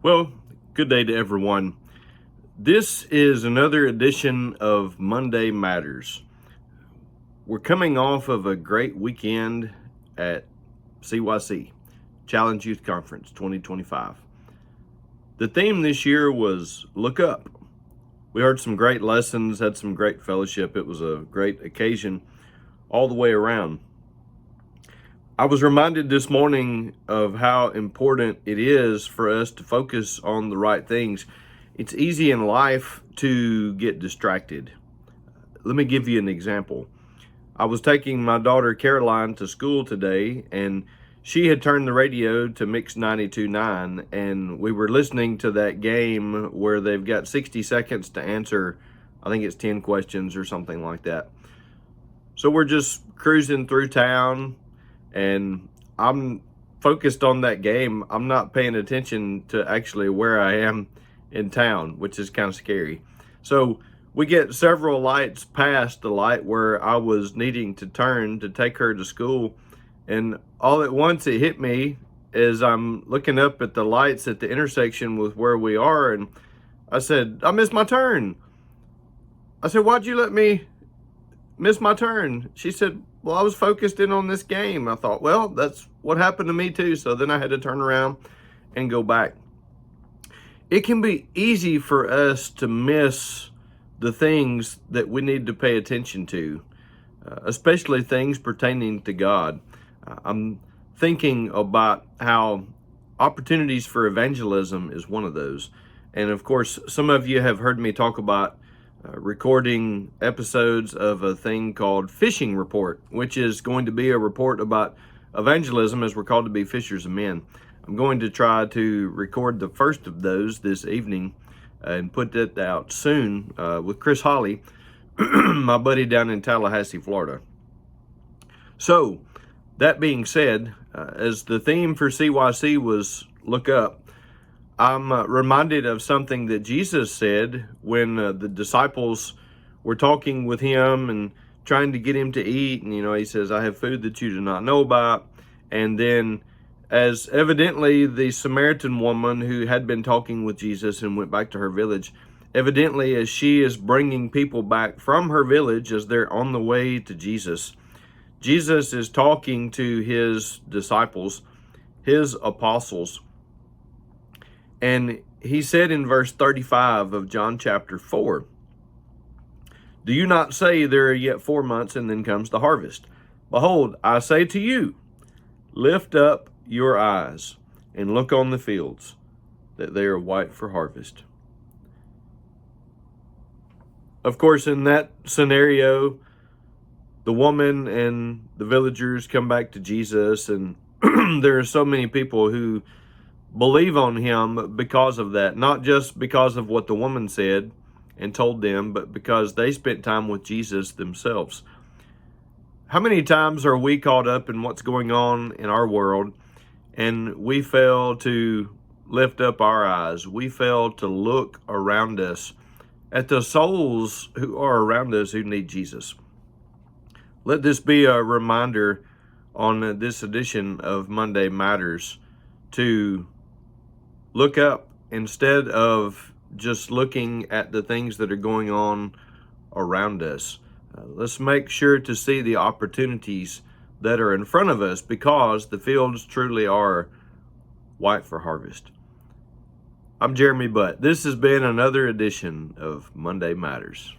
Well, good day to everyone. This is another edition of Monday Matters. We're coming off of a great weekend at CYC, Challenge Youth Conference 2025. The theme this year was Look Up. We heard some great lessons, had some great fellowship. It was a great occasion all the way around. I was reminded this morning of how important it is for us to focus on the right things. It's easy in life to get distracted. Let me give you an example. I was taking my daughter Caroline to school today, and she had turned the radio to Mix 92.9, and we were listening to that game where they've got 60 seconds to answer, I think it's 10 questions or something like that. So we're just cruising through town, and I'm focused on that game. I'm not paying attention to actually where I am in town, which is kind of scary. So we get several lights past the light where I was needing to turn to take her to school. And all at once it hit me as I'm looking up at the lights at the intersection with where we are. And I said, I missed my turn. I said, why'd you let me miss my turn? She said, well, I was focused in on this game. I thought, well, that's what happened to me too. So then I had to turn around and go back. It can be easy for us to miss the things that we need to pay attention to, especially things pertaining to God. I'm thinking about how opportunities for evangelism is one of those. And of course, some of you have heard me talk about recording episodes of a thing called Fishing Report, which is going to be a report about evangelism as we're called to be fishers of men. I'm going to try to record the first of those this evening and put that out soon with Chris Holly, my buddy down in Tallahassee, Florida. So, that being said, as the theme for CYC was Look Up, I'm reminded of something that Jesus said when the disciples were talking with him and trying to get him to eat. And, he says, I have food that you do not know about. And then as evidently the Samaritan woman who had been talking with Jesus and went back to her village, evidently as she is bringing people back from her village as they're on the way to Jesus, Jesus is talking to his disciples, his apostles. And he said in verse 35 of John chapter 4, do you not say there are yet 4 months and then comes the harvest? Behold, I say to you, lift up your eyes and look on the fields, that they are white for harvest. Of course, in that scenario, the woman and the villagers come back to Jesus, and there are so many people who believe on him because of that, not just because of what the woman said and told them, but because they spent time with Jesus themselves. How many times are we caught up in what's going on in our world and we fail to lift up our eyes? We fail to look around us at the souls who are around us who need Jesus. Let this be a reminder on this edition of Monday Matters to look up instead of just looking at the things that are going on around us. Let's make sure to see the opportunities that are in front of us, because the fields truly are white for harvest. I'm Jeremy Butt. This has been another edition of Monday Matters.